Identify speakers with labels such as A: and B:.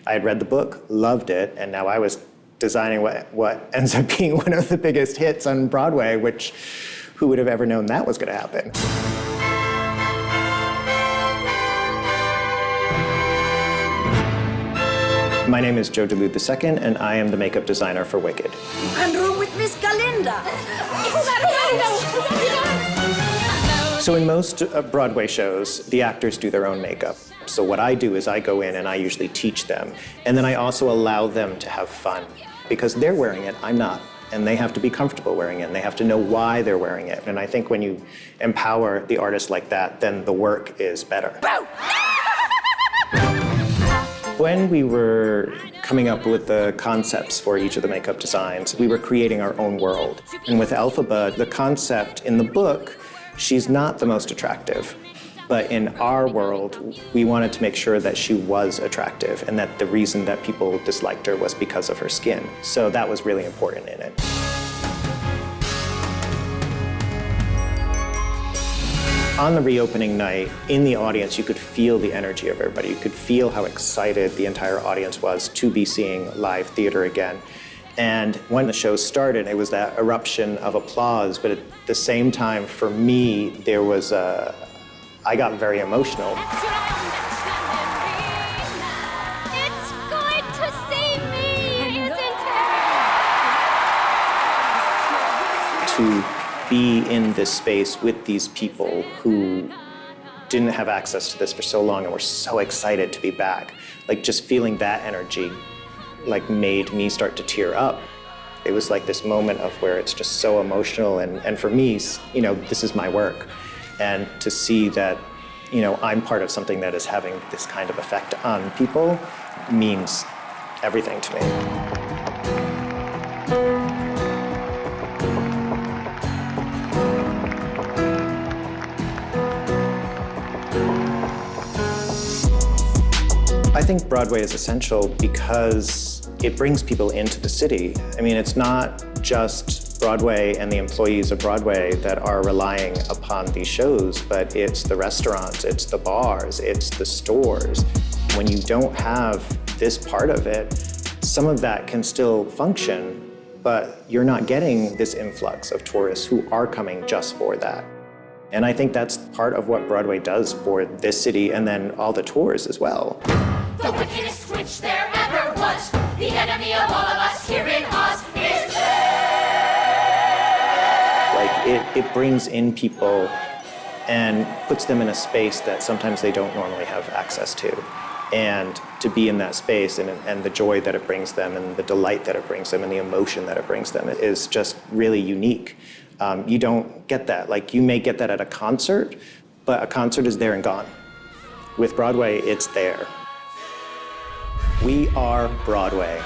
A: I had read the book, loved it, and now I was designing what ends up being one of the biggest hits on Broadway, which who would have ever known that was going to happen? My name is Joe Duluth II, and I am the makeup designer for Wicked.
B: And room with Miss Galinda.
A: So in most Broadway shows, the actors do their own makeup. So what I do is I go in and I usually teach them. And then I also allow them to have fun. Because they're wearing it, I'm not. And they have to be comfortable wearing it, and they have to know why they're wearing it. And I think when you empower the artist like that, then the work is better. When we were coming up with the concepts for each of the makeup designs, we were creating our own world. And with Elphaba, the concept in the book, she's not the most attractive. But in our world, we wanted to make sure that she was attractive and that the reason that people disliked her was because of her skin. So that was really important in it. On the reopening night, in the audience, you could feel the energy of everybody. You could feel how excited the entire audience was to be seeing live theater again. And when the show started, it was that eruption of applause, but at the same time, for me, there was I got very emotional.
C: It's going to save me, isn't it?
A: To be in this space with these people who didn't have access to this for so long and were so excited to be back. Like just feeling that energy like made me start to tear up. It was like this moment of where it's just so emotional and for me, you know, this is my work. And to see that, you know, I'm part of something that is having this kind of effect on people means everything to me. I think Broadway is essential because it brings people into the city. I mean, it's not just Broadway and the employees of Broadway that are relying upon these shows, but it's the restaurants, it's the bars, it's the stores. When you don't have this part of it, some of that can still function, but you're not getting this influx of tourists who are coming just for that. And I think that's part of what Broadway does for this city and then all the tours as well.
D: The wickedest witch there ever was, the enemy of all of us here in Oz is
A: Like it brings in people and puts them in a space that sometimes they don't normally have access to. And to be in that space and the joy that it brings them and the delight that it brings them and the emotion that it brings them is just really unique. You don't get that. Like you may get that at a concert, but a concert is there and gone. With Broadway, it's there. We are Broadway.